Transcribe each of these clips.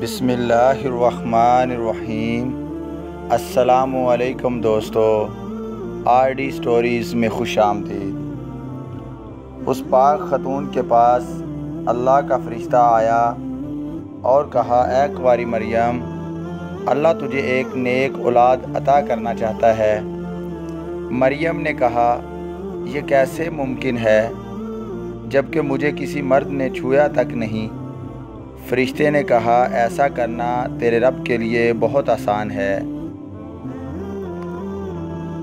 بسم اللہ الرحمن الرحیم۔ السلام علیکم دوستو، آر ڈی سٹوریز میں خوش آمدید۔ اس پاک خاتون کے پاس اللہ کا فرشتہ آیا اور کہا، اے کنواری مریم، اللہ تجھے ایک نیک اولاد عطا کرنا چاہتا ہے۔ مریم نے کہا، یہ کیسے ممکن ہے جب کہ مجھے کسی مرد نے چھویا تک نہیں؟ فرشتے نے کہا، ایسا کرنا تیرے رب کے لیے بہت آسان ہے۔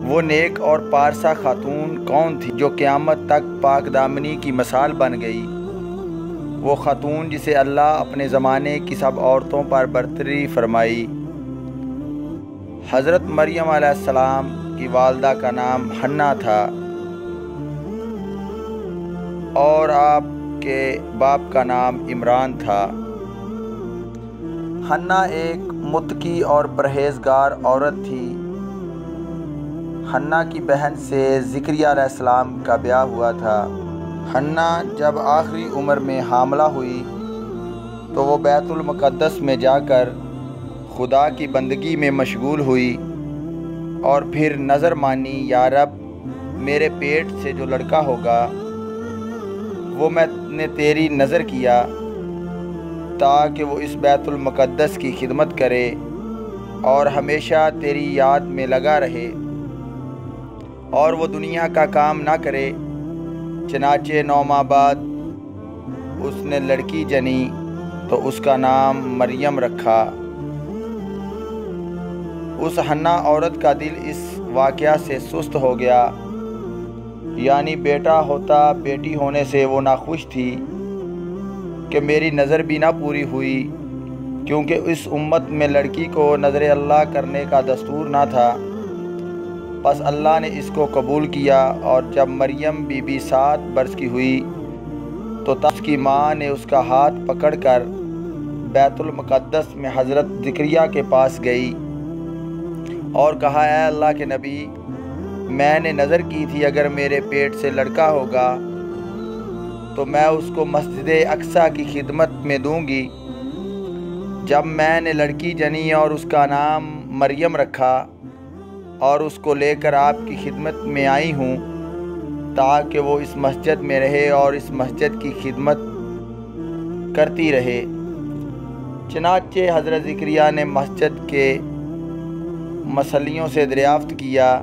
وہ نیک اور پارسا خاتون کون تھی جو قیامت تک پاک دامنی کی مثال بن گئی؟ وہ خاتون جسے اللہ اپنے زمانے کی سب عورتوں پر برتری فرمائی۔ حضرت مریم علیہ السلام کی والدہ کا نام حنا تھا اور آپ کے باپ کا نام عمران تھا۔ حنا ایک متقی اور پرہیزگار عورت تھی۔ حنا کی بہن سے زکریا علیہ السلام کا بیاہ ہوا تھا۔ حنا جب آخری عمر میں حاملہ ہوئی تو وہ بیت المقدس میں جا کر خدا کی بندگی میں مشغول ہوئی اور پھر نظر مانی، یا رب، میرے پیٹ سے جو لڑکا ہوگا وہ میں نے تیری نظر کیا تاکہ وہ اس بیت المقدس کی خدمت کرے اور ہمیشہ تیری یاد میں لگا رہے اور وہ دنیا کا کام نہ کرے۔ چنانچہ 9 ماہ بعد اس نے لڑکی جنی تو اس کا نام مریم رکھا۔ اس حنا عورت کا دل اس واقعہ سے سست ہو گیا، یعنی بیٹا ہوتا بیٹی ہونے سے وہ ناخوش تھی کہ میری نظر بھی نہ پوری ہوئی، کیونکہ اس امت میں لڑکی کو نظر اللہ کرنے کا دستور نہ تھا۔ پس اللہ نے اس کو قبول کیا، اور جب مریم بی بی 7 برس کی ہوئی تو تب اس کی ماں نے اس کا ہاتھ پکڑ کر بیت المقدس میں حضرت زکریا کے پاس گئی اور کہا، اے اللہ کے نبی، میں نے نظر کی تھی اگر میرے پیٹ سے لڑکا ہوگا تو میں اس کو مسجد اقصیٰ کی خدمت میں دوں گی۔ جب میں نے لڑکی جنی اور اس کا نام مریم رکھا اور اس کو لے کر آپ کی خدمت میں آئی ہوں تاکہ وہ اس مسجد میں رہے اور اس مسجد کی خدمت کرتی رہے۔ چنانچہ حضرت زکریا نے مسجد کے مصلیوں سے دریافت کیا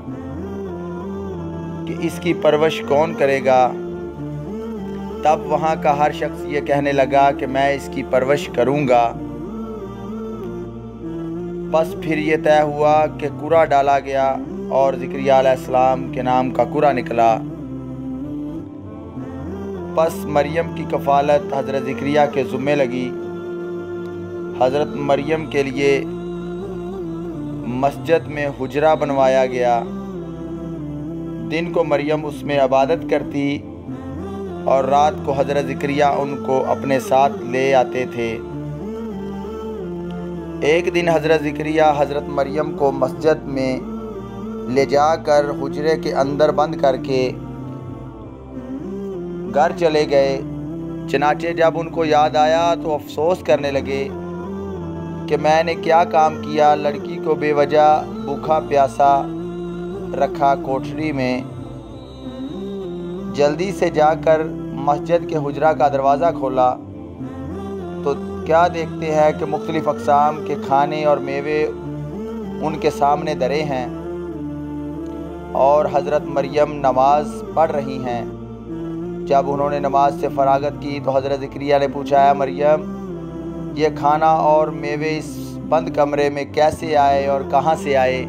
کہ اس کی پرورش کون کرے گا؟ تب وہاں کا ہر شخص یہ کہنے لگا کہ میں اس کی پرورش کروں گا۔ پس پھر یہ طے ہوا کہ قرعہ ڈالا گیا اور زکریا علیہ السلام کے نام کا قرعہ نکلا۔ پس مریم کی کفالت حضرت زکریا کے ذمے لگی۔ حضرت مریم کے لیے مسجد میں حجرہ بنوایا گیا۔ دن کو مریم اس میں عبادت کرتی اور رات کو حضرت زکریا ان کو اپنے ساتھ لے آتے تھے۔ ایک دن حضرت زکریا حضرت مریم کو مسجد میں لے جا کر حجرے کے اندر بند کر کے گھر چلے گئے۔ چنانچہ جب ان کو یاد آیا تو افسوس کرنے لگے کہ میں نے کیا کام کیا، لڑکی کو بے وجہ بھوکا پیاسا رکھا کوٹھری میں۔ جلدی سے جا کر مسجد کے حجرہ کا دروازہ کھولا تو کیا دیکھتے ہیں کہ مختلف اقسام کے کھانے اور میوے ان کے سامنے دھرے ہیں اور حضرت مریم نماز پڑھ رہی ہیں۔ جب انہوں نے نماز سے فراغت کی تو حضرت زکریا نے پوچھا، اے مریم، یہ کھانا اور میوے اس بند کمرے میں کیسے آئے اور کہاں سے آئے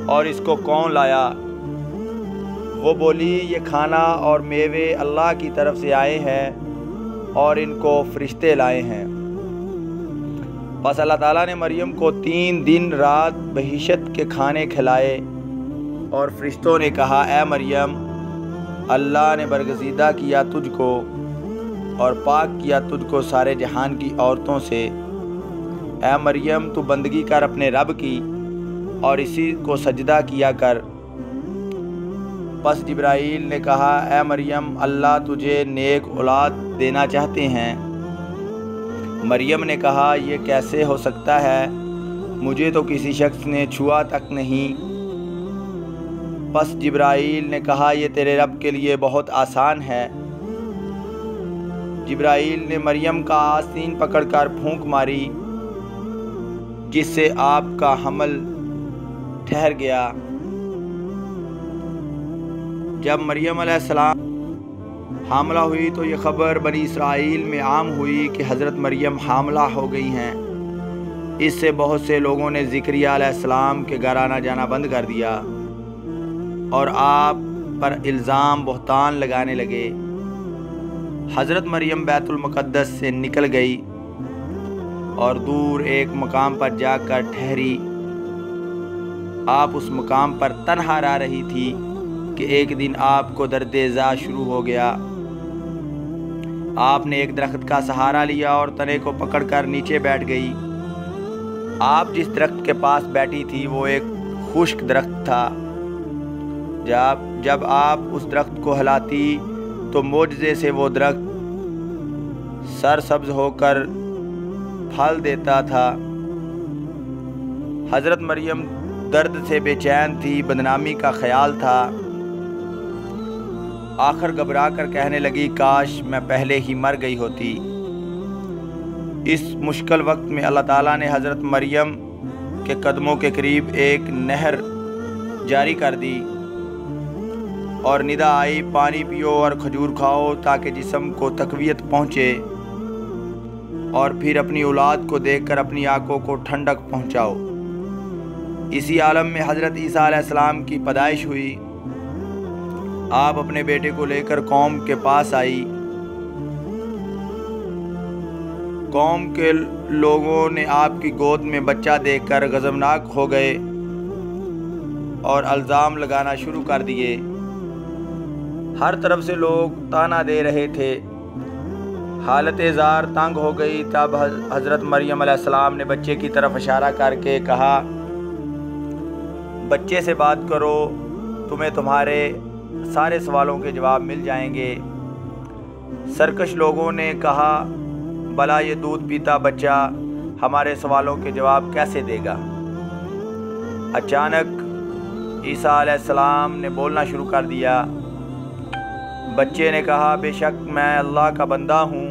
اور اس کو کون لایا؟ وہ بولی، یہ کھانا اور میوے اللہ کی طرف سے آئے ہیں اور ان کو فرشتے لائے ہیں۔ پس اللہ تعالیٰ نے مریم کو 3 دن رات بہشت کے کھانے کھلائے اور فرشتوں نے کہا، اے مریم، اللہ نے برگزیدہ کیا تجھ کو اور پاک کیا تجھ کو سارے جہان کی عورتوں سے۔ اے مریم، تو بندگی کر اپنے رب کی اور اسی کو سجدہ کیا کر۔ پس جبرائیل نے کہا، اے مریم، اللہ تجھے نیک اولاد دینا چاہتے ہیں، مریم نے کہا یہ کیسے ہو سکتا ہے، مجھے تو کسی شخص نے چھوا تک نہیں۔ پس جبرائیل نے کہا یہ تیرے رب کے لیے بہت آسان ہے۔ جبرائیل نے مریم کا آستین پکڑ کر پھونک ماری، جس سے آپ کا حمل ٹھہر گیا۔ جب مریم علیہ السلام حاملہ ہوئی تو یہ خبر بنی اسرائیل میں عام ہوئی کہ حضرت مریم حاملہ ہو گئی ہیں۔ اس سے بہت سے لوگوں نے زکریا علیہ السلام کے گھر آنا جانا بند کر دیا اور آپ پر الزام بہتان لگانے لگے۔ حضرت مریم بیت المقدس سے نکل گئی اور دور ایک مقام پر جا کر ٹھہری۔ آپ اس مقام پر تنہا رہ رہی تھی کہ ایک دن آپ کو درد ذا شروع ہو گیا۔ آپ نے ایک درخت کا سہارا لیا اور تنے کو پکڑ کر نیچے بیٹھ گئی۔ آپ جس درخت کے پاس بیٹھی تھی وہ ایک خشک درخت تھا۔ جب آپ اس درخت کو ہلاتی تو معجزے سے وہ درخت سرسبز ہو کر پھل دیتا تھا۔ حضرت مریم درد سے بے چین تھی، بدنامی کا خیال تھا۔ آخر گھبرا کر کہنے لگی کاش میں پہلے ہی مر گئی ہوتی۔ اس مشکل وقت میں اللہ تعالیٰ نے حضرت مریم کے قدموں کے قریب ایک نہر جاری کر دی اور ندا آئی پانی پیو اور کھجور کھاؤ تاکہ جسم کو تقویت پہنچے، اور پھر اپنی اولاد کو دیکھ کر اپنی آنکھوں کو ٹھنڈک پہنچاؤ۔ اسی عالم میں حضرت عیسیٰ علیہ السلام کی پیدائش ہوئی۔ آپ اپنے بیٹے کو لے کر قوم کے پاس آئی۔ قوم کے لوگوں نے آپ کی گود میں بچہ دیکھ کر غضبناک ہو گئے اور الزام لگانا شروع کر دیے۔ ہر طرف سے لوگ تانا دے رہے تھے۔ حالت زار تنگ ہو گئی۔ تب حضرت مریم علیہ السلام نے بچے کی طرف اشارہ کر کے کہا بچے سے بات کرو، تمہیں تمہارے سارے سوالوں کے جواب مل جائیں گے۔ سرکش لوگوں نے کہا بھلا یہ دودھ پیتا بچہ ہمارے سوالوں کے جواب کیسے دے گا؟ اچانک عیسیٰ علیہ السلام نے بولنا شروع کر دیا۔ بچے نے کہا بے شک میں اللہ کا بندہ ہوں،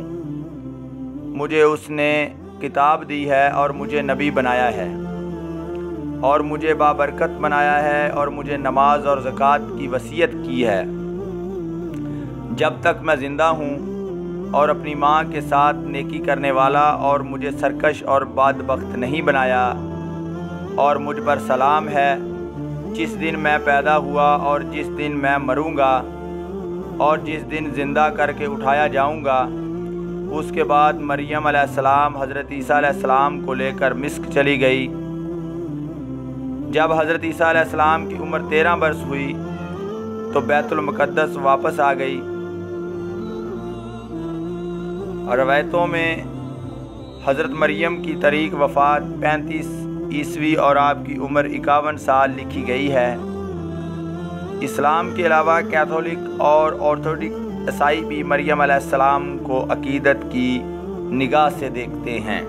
مجھے اس نے کتاب دی ہے اور مجھے نبی بنایا ہے اور مجھے بابرکت بنایا ہے اور مجھے نماز اور زکوٰۃ کی وصیت کی ہے جب تک میں زندہ ہوں، اور اپنی ماں کے ساتھ نیکی کرنے والا، اور مجھے سرکش اور بدبخت نہیں بنایا، اور مجھ پر سلام ہے جس دن میں پیدا ہوا اور جس دن میں مروں گا اور جس دن زندہ کر کے اٹھایا جاؤں گا۔ اس کے بعد مریم علیہ السلام حضرت عیسیٰ علیہ السلام کو لے کر مصر چلی گئی۔ جب حضرت عیسیٰ علیہ السلام کی عمر 13 برس ہوئی تو بیت المقدس واپس آ گئی۔ روایتوں میں حضرت مریم کی تاریخ وفات 35 عیسوی اور آپ کی عمر 51 سال لکھی گئی ہے۔ اسلام کے علاوہ کیتھولک اور آرتھوڈکس عیسائی بھی مریم علیہ السلام کو عقیدت کی نگاہ سے دیکھتے ہیں۔